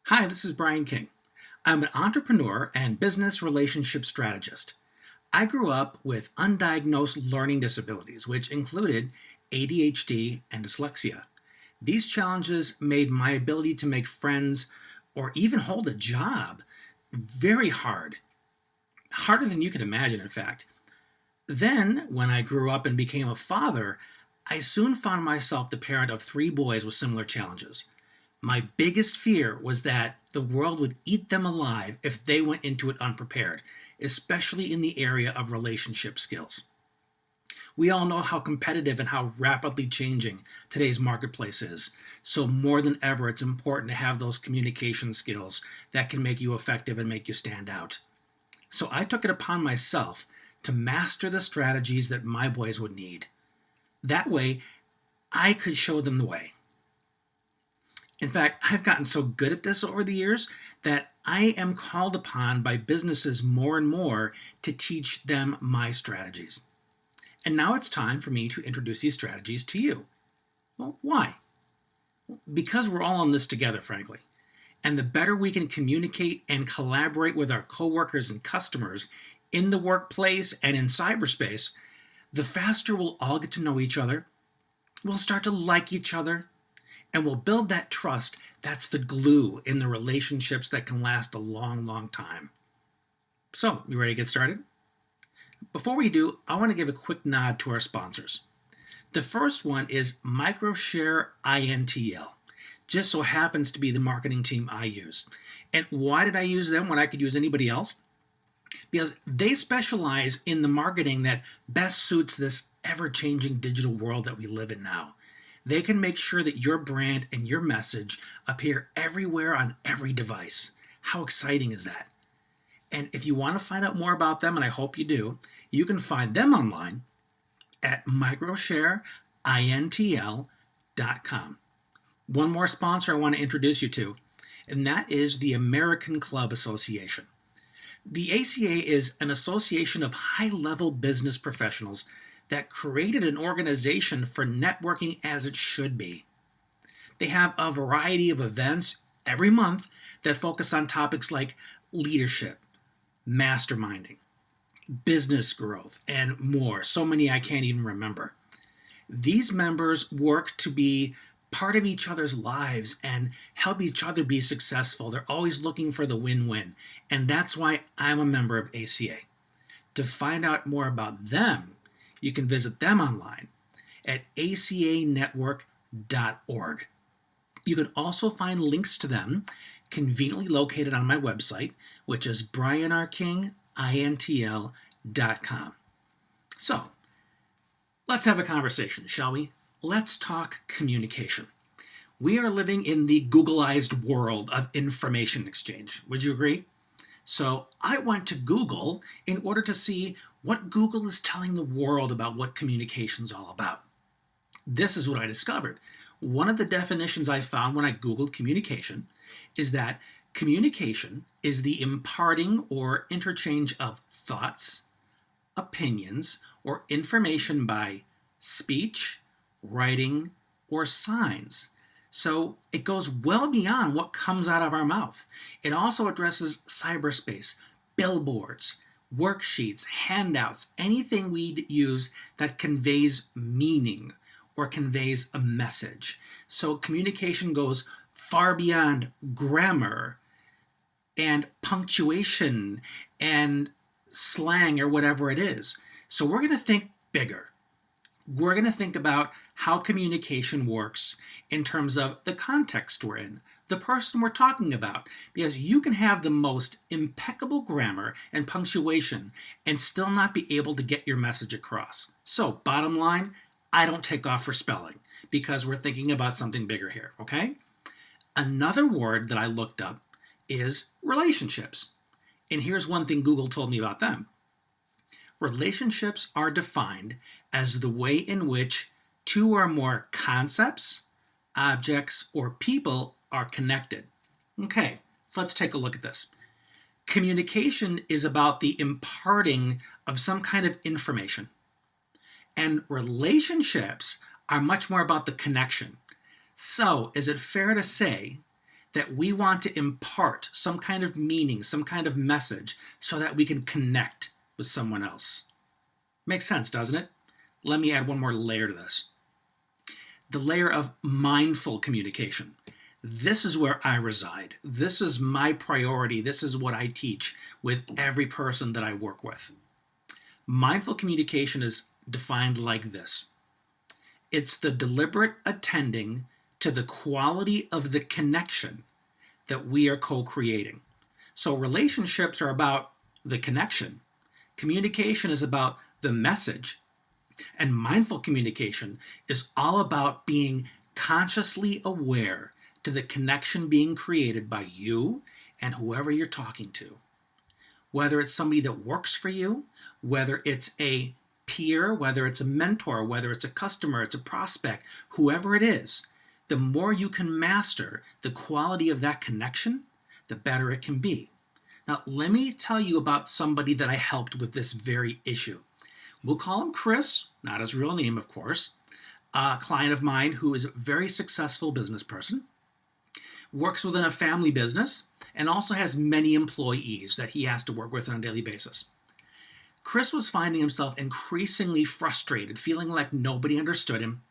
Hi, this is Brian King. I'm an entrepreneur and business relationship strategist. I grew up with undiagnosed learning disabilities, which included ADHD and dyslexia. These challenges made my ability to make friends or even hold a job very hard, harder than you could imagine, in fact. Then, when I grew up and became a father, I soon found myself the parent of three boys with similar challenges. My biggest fear was that the world would eat them alive if they went into it unprepared, especially in the area of relationship skills. We all know how competitive and how rapidly changing today's marketplace is. So, more than ever, it's important to have those communication skills that can make you effective and make you stand out. So, I took it upon myself to master the strategies that my boys would need. That way, I could show them the way. In fact, I've gotten so good at this over the years that I am called upon by businesses more and more to teach them my strategies. And now it's time for me to introduce these strategies to you. Well, why? Because we're all on this together, frankly. And the better we can communicate and collaborate with our coworkers and customers in the workplace and in cyberspace, the faster we'll all get to know each other, we'll start to like each other, and we'll build that trust that's the glue in the relationships that can last a long, long time. So, you ready to get started? Before we do, I want to give a quick nod to our sponsors. The first one is Microshare INTL. Just so happens to be the marketing team I use. And why did I use them when I could use anybody else? Because they specialize in the marketing that best suits this ever-changing digital world that we live in now. They can make sure that your brand and your message appear everywhere on every device. How exciting is that? And if you want to find out more about them, and I hope you do, you can find them online at microshareintl.com. One more sponsor I want to introduce you to, and that is the American Club Association. The ACA is an association of high-level business professionals that created an organization for networking as it should be. They have a variety of events every month that focus on topics like leadership, masterminding, business growth, and more. So many I can't even remember. These members work to be part of each other's lives and help each other be successful. They're always looking for the win-win, and that's why I'm a member of ACA. To find out more about them, you can visit them online at acanetwork.org. You can also find links to them conveniently located on my website, which is brianrkingintl.com. So, let's have a conversation, shall we? Let's talk communication. We are living in the Googleized world of information exchange. Would you agree? So I went to Google in order to see what Google is telling the world about what communication is all about. This is what I discovered. One of the definitions I found when I Googled communication is that communication is the imparting or interchange of thoughts, opinions, or information by speech, writing, or signs. So it goes well beyond what comes out of our mouth. It also addresses cyberspace, billboards, worksheets, handouts, anything we use that conveys meaning or conveys a message. So communication goes far beyond grammar and punctuation and slang or whatever it is. So we're going to think bigger. We're going to think about how communication works in terms of the context we're in, the person we're talking about, because you can have the most impeccable grammar and punctuation and still not be able to get your message across. So, bottom line, I don't take off for spelling because we're thinking about something bigger here, okay? Another word that I looked up is relationships. And here's one thing Google told me about them. Relationships are defined as the way in which two or more concepts, objects, or people are connected. Okay, so let's take a look at this. Communication is about the imparting of some kind of information, and relationships are much more about the connection. So, is it fair to say that we want to impart some kind of meaning, some kind of message, so that we can connect with someone else. Makes sense, doesn't it? Let me add one more layer to this. The layer of mindful communication. This is where I reside. This is my priority. This is what I teach with every person that I work with. Mindful communication is defined like this. It's the deliberate attending to the quality of the connection that we are co-creating. So relationships are about the connection. Communication is about the message. And mindful communication is all about being consciously aware to the connection being created by you and whoever you're talking to. Whether it's somebody that works for you, whether it's a peer, whether it's a mentor, whether it's a customer, it's a prospect, whoever it is, the more you can master the quality of that connection, the better it can be. Now, let me tell you about somebody that I helped with this very issue. We'll call him Chris, not his real name, of course. A client of mine who is a very successful business person, works within a family business, and also has many employees that he has to work with on a daily basis. Chris was finding himself increasingly frustrated, feeling like nobody understood him,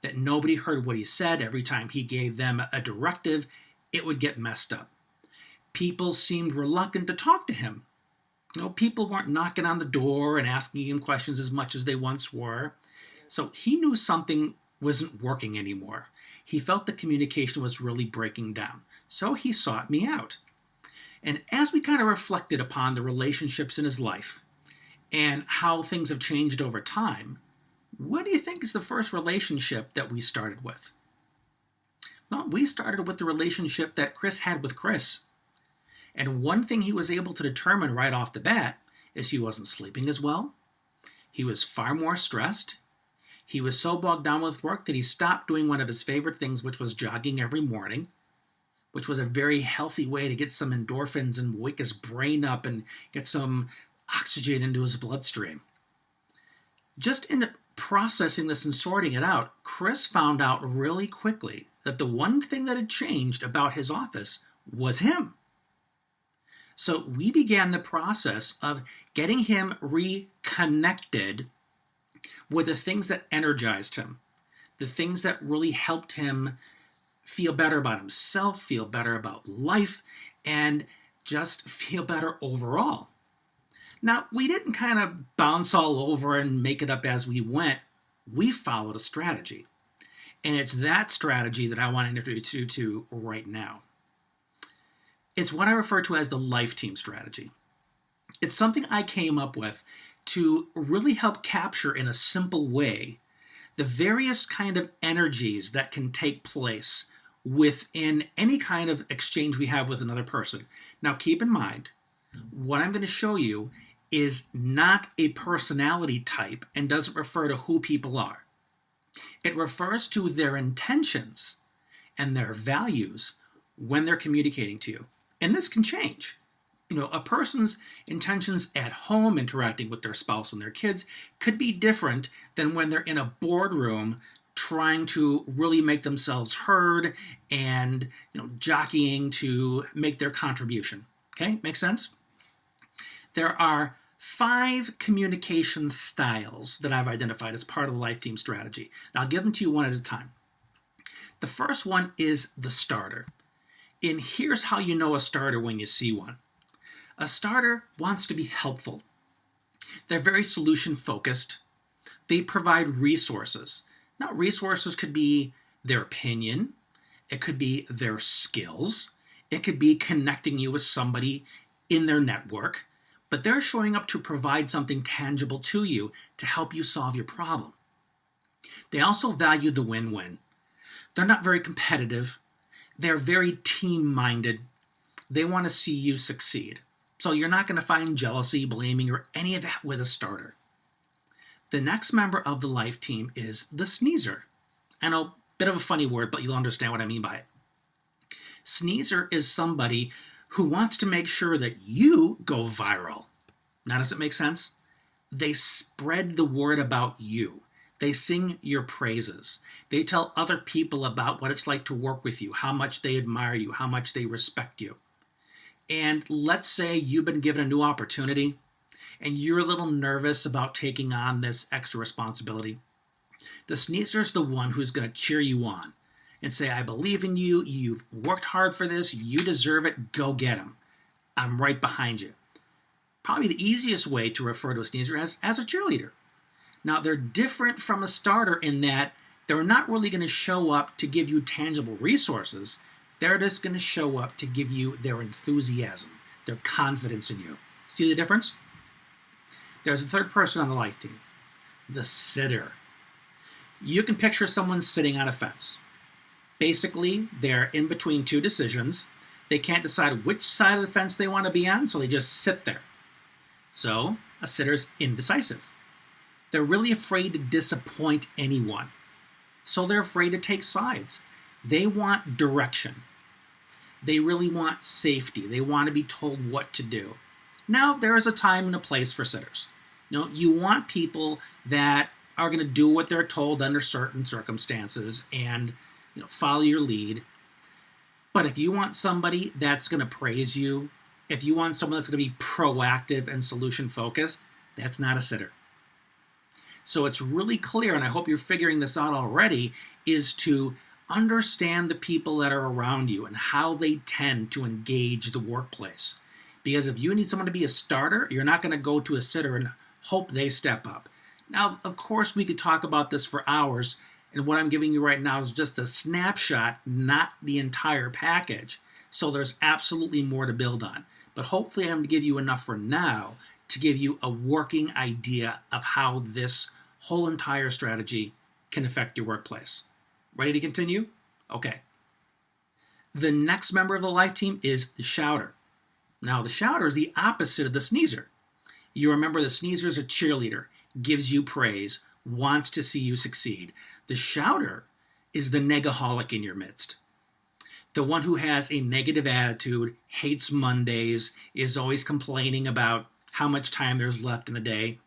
that nobody heard what he said. Every time he gave them a directive, it would get messed up. People seemed reluctant to talk to him. People weren't knocking on the door and asking him questions as much as they once were. So he knew something wasn't working anymore. He felt the communication was really breaking down. So he sought me out. And as we kind of reflected upon the relationships in his life and how things have changed over time, what do you think is the first relationship that we started with? Well, we started with the relationship that Chris had with Chris. And one thing he was able to determine right off the bat is he wasn't sleeping as well. He was far more stressed. He was so bogged down with work that he stopped doing one of his favorite things, which was jogging every morning, which was a very healthy way to get some endorphins and wake his brain up and get some oxygen into his bloodstream. Just in the processing this and sorting it out, Chris found out really quickly that the one thing that had changed about his office was him. So we began the process of getting him reconnected with the things that energized him, the things that really helped him feel better about himself, feel better about life, and just feel better overall. Now, we didn't kind of bounce all over and make it up as we went. We followed a strategy. And it's that strategy that I want to introduce you to right now. It's what I refer to as the life team strategy. It's something I came up with to really help capture in a simple way the various kind of energies that can take place within any kind of exchange we have with another person. Now, keep in mind, what I'm going to show you is not a personality type and doesn't refer to who people are. It refers to their intentions and their values when they're communicating to you. And this can change. A person's intentions at home interacting with their spouse and their kids could be different than when they're in a boardroom trying to really make themselves heard and jockeying to make their contribution. Okay, makes sense? There are 5 communication styles that I've identified as part of the life team strategy. And I'll give them to you one at a time. The first one is the starter. And here's how you know a starter when you see one. A starter wants to be helpful. They're very solution focused. They provide resources. Now, resources could be their opinion. It could be their skills. It could be connecting you with somebody in their network. But they're showing up to provide something tangible to you to help you solve your problem. They also value the win-win. They're not very competitive. They're very team-minded. They want to see you succeed. So you're not going to find jealousy, blaming, or any of that with a starter. The next member of the life team is the sneezer. I know, bit of a funny word, but you'll understand what I mean by it. Sneezer is somebody who wants to make sure that you go viral. Now, does it make sense? They spread the word about you. They sing your praises. They tell other people about what it's like to work with you, how much they admire you, how much they respect you. And let's say you've been given a new opportunity and you're a little nervous about taking on this extra responsibility. The sneezer's the one who's going to cheer you on and say, I believe in you. You've worked hard for this. You deserve it. Go get them. I'm right behind you. Probably the easiest way to refer to a sneezer as a cheerleader. Now, they're different from a starter in that they're not really going to show up to give you tangible resources. They're just going to show up to give you their enthusiasm, their confidence in you. See the difference? There's a third person on the life team, the sitter. You can picture someone sitting on a fence. Basically, they're in between two decisions. They can't decide which side of the fence they want to be on, so they just sit there. So, a sitter's indecisive. They're really afraid to disappoint anyone. So they're afraid to take sides. They want direction. They really want safety. They want to be told what to do. Now, there is a time and a place for sitters. You want people that are going to do what they're told under certain circumstances and follow your lead. But if you want somebody that's going to praise you, if you want someone that's going to be proactive and solution focused, that's not a sitter. So it's really clear, and I hope you're figuring this out already, is to understand the people that are around you and how they tend to engage the workplace. Because if you need someone to be a starter, you're not going to go to a sitter and hope they step up. Now, of course, we could talk about this for hours, and what I'm giving you right now is just a snapshot, not the entire package. So there's absolutely more to build on. But hopefully I'm going to give you enough for now to give you a working idea of how this whole entire strategy can affect your workplace. Ready to continue? Okay. The next member of the life team is the shouter. Now, the shouter is the opposite of the sneezer. You remember the sneezer is a cheerleader, gives you praise, wants to see you succeed. The shouter is the negaholic in your midst. The one who has a negative attitude, hates Mondays, is always complaining about how much time there's left in the day.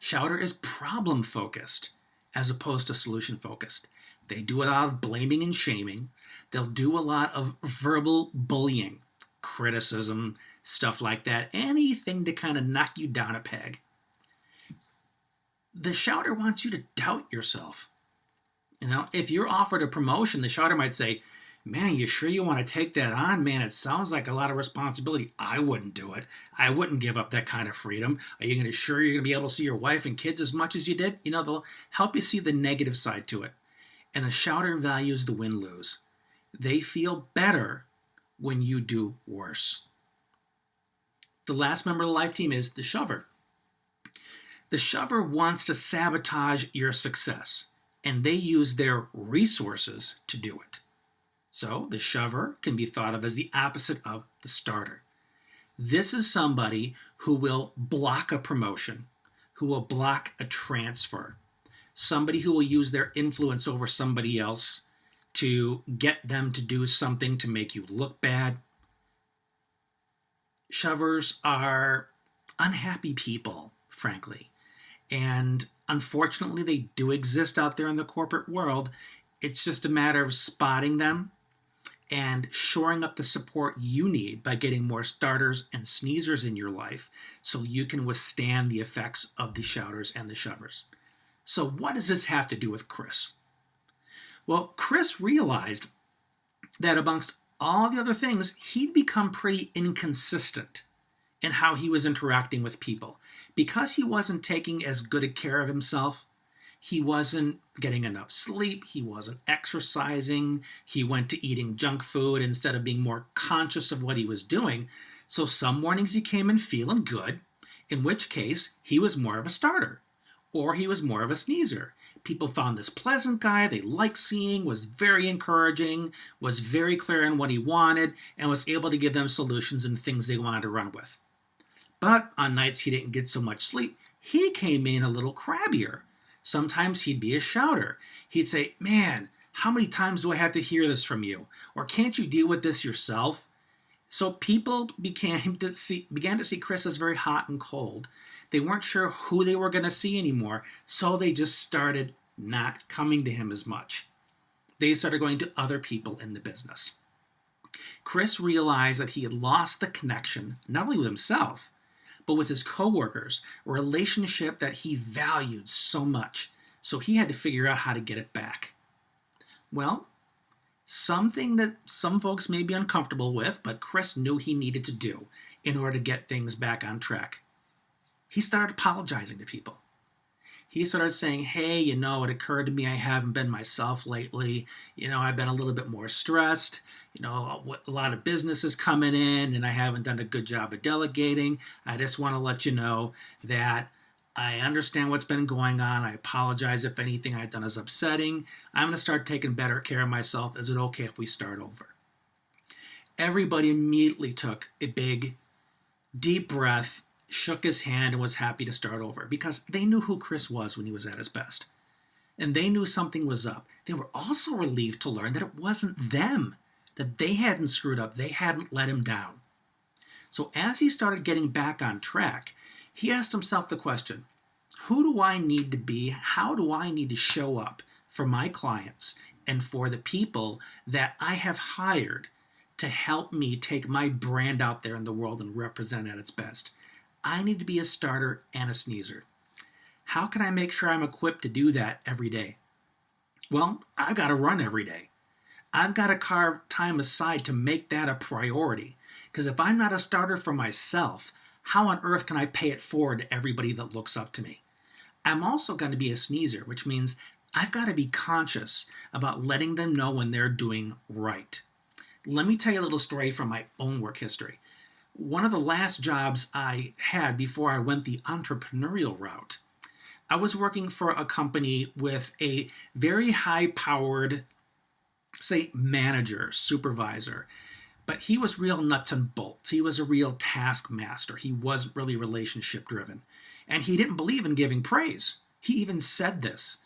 Shouter is problem-focused as opposed to solution-focused. They do a lot of blaming and shaming. They'll do a lot of verbal bullying, criticism, stuff like that. Anything to kind of knock you down a peg. The shouter wants you to doubt yourself. If you're offered a promotion, the shouter might say, man, you sure you want to take that on? Man, it sounds like a lot of responsibility. I wouldn't do it. I wouldn't give up that kind of freedom. Are you sure you're going to be able to see your wife and kids as much as you did? They'll help you see the negative side to it. And a shouter values the win-lose. They feel better when you do worse. The last member of the life team is the shover. The shover wants to sabotage your success, and they use their resources to do it. So the shover can be thought of as the opposite of the starter. This is somebody who will block a promotion, who will block a transfer, somebody who will use their influence over somebody else to get them to do something to make you look bad. Shovers are unhappy people, frankly. And unfortunately, they do exist out there in the corporate world. It's just a matter of spotting them and shoring up the support you need by getting more starters and sneezers in your life so you can withstand the effects of the shouters and the shovers. So what does this have to do with Chris? Well, Chris realized that amongst all the other things, he'd become pretty inconsistent in how he was interacting with people. Because he wasn't taking as good a care of himself, he wasn't getting enough sleep, he wasn't exercising, he went to eating junk food instead of being more conscious of what he was doing. So some mornings he came in feeling good, in which case he was more of a starter, or he was more of a sneezer. People found this pleasant guy they liked seeing, was very encouraging, was very clear on what he wanted, and was able to give them solutions and things they wanted to run with. But on nights he didn't get so much sleep, he came in a little crabbier. Sometimes he'd be a shouter. He'd say, man, how many times do I have to hear this from you? Or can't you deal with this yourself? So people began to see Chris as very hot and cold. They weren't sure who they were going to see anymore, so they just started not coming to him as much. They started going to other people in the business. Chris realized that he had lost the connection, not only with himself, but with his coworkers, a relationship that he valued so much. So he had to figure out how to get it back. Well, something that some folks may be uncomfortable with, but Chris knew he needed to do in order to get things back on track. He started apologizing to people. He started saying, hey, it occurred to me I haven't been myself lately. I've been a little bit more stressed. A lot of business is coming in and I haven't done a good job of delegating. I just want to let you know that I understand what's been going on. I apologize if anything I've done is upsetting. I'm going to start taking better care of myself. Is it okay if we start over? Everybody immediately took a big, deep breath, shook his hand, and was happy to start over because they knew who Chris was when he was at his best. And they knew something was up. They were also relieved to learn that it wasn't them, that they hadn't screwed up, they hadn't let him down. So as he started getting back on track, he asked himself the question, who do I need to be? How do I need to show up for my clients and for the people that I have hired to help me take my brand out there in the world and represent it at its best? I need to be a starter and a sneezer. How can I make sure I'm equipped to do that every day? Well, I've got to run every day. I've got to carve time aside to make that a priority. Because if I'm not a starter for myself, how on earth can I pay it forward to everybody that looks up to me? I'm also going to be a sneezer, which means I've got to be conscious about letting them know when they're doing right. Let me tell you a little story from my own work history. One of the last jobs I had before I went the entrepreneurial route, I was working for a company with a very high-powered, say, manager, supervisor, but he was real nuts and bolts. He was a real taskmaster. He wasn't really relationship-driven, and he didn't believe in giving praise. He even said this.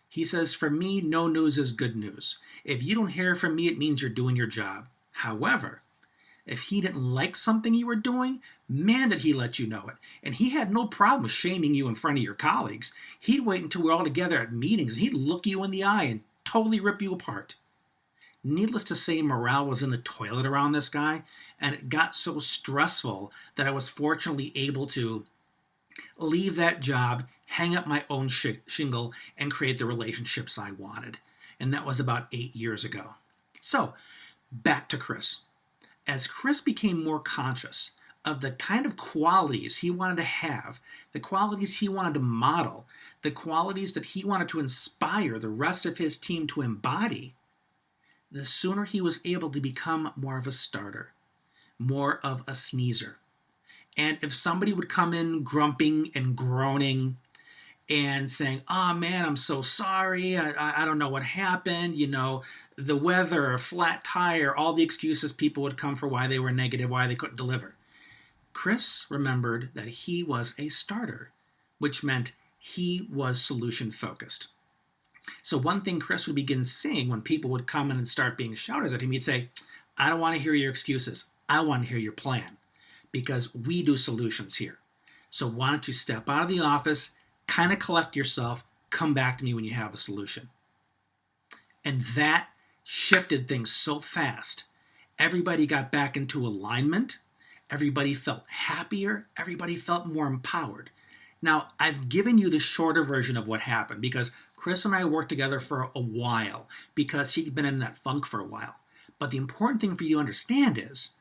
He says, for me, no news is good news. If you don't hear from me, it means you're doing your job. However, if he didn't like something you were doing, man, did he let you know it. And he had no problem shaming you in front of your colleagues. He'd wait until we're all together at meetings, and he'd look you in the eye and totally rip you apart. Needless to say, morale was in the toilet around this guy, and it got so stressful that I was fortunately able to leave that job, hang up my own shingle, and create the relationships I wanted. And that was about 8 years ago. So, back to Chris. As Chris became more conscious of the kind of qualities he wanted to have, the qualities he wanted to model, the qualities that he wanted to inspire the rest of his team to embody, the sooner he was able to become more of a starter, more of a sneezer. And if somebody would come in grumping and groaning and saying, oh man, I'm so sorry, I don't know what happened, the weather, a flat tire, all the excuses people would come for why they were negative, why they couldn't deliver. Chris remembered that he was a starter, which meant he was solution focused. So one thing Chris would begin saying when people would come in and start being shouters at him, he'd say, I don't want to hear your excuses. I want to hear your plan because we do solutions here. So why don't you step out of the office, kind of collect yourself, come back to me when you have a solution. And that shifted things so fast. Everybody got back into alignment. Everybody felt happier. Everybody felt more empowered. Now, I've given you the shorter version of what happened because Chris and I worked together for a while because he'd been in that funk for a while. But the important thing for you to understand is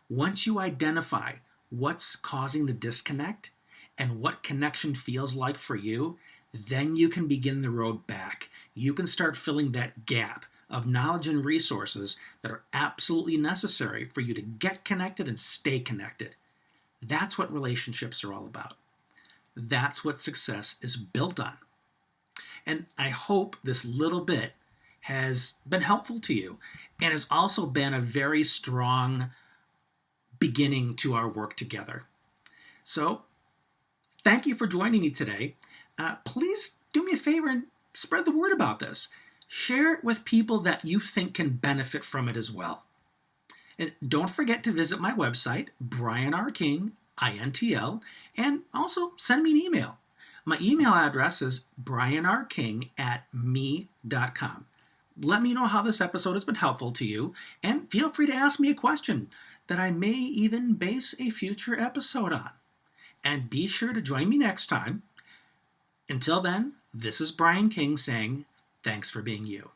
once you identify what's causing the disconnect and what connection feels like for you, then you can begin the road back. You can start filling that gap of knowledge and resources that are absolutely necessary for you to get connected and stay connected. That's what relationships are all about. That's what success is built on. And I hope this little bit has been helpful to you and has also been a very strong beginning to our work together. So, thank you for joining me today. Please do me a favor and spread the word about this. Share it with people that you think can benefit from it as well. And don't forget to visit my website, Brian R. King, INTL, and also send me an email. My email address is brianrking@me.com. Let me know how this episode has been helpful to you, and feel free to ask me a question that I may even base a future episode on. And be sure to join me next time. Until then, this is Brian King saying, thanks for being you.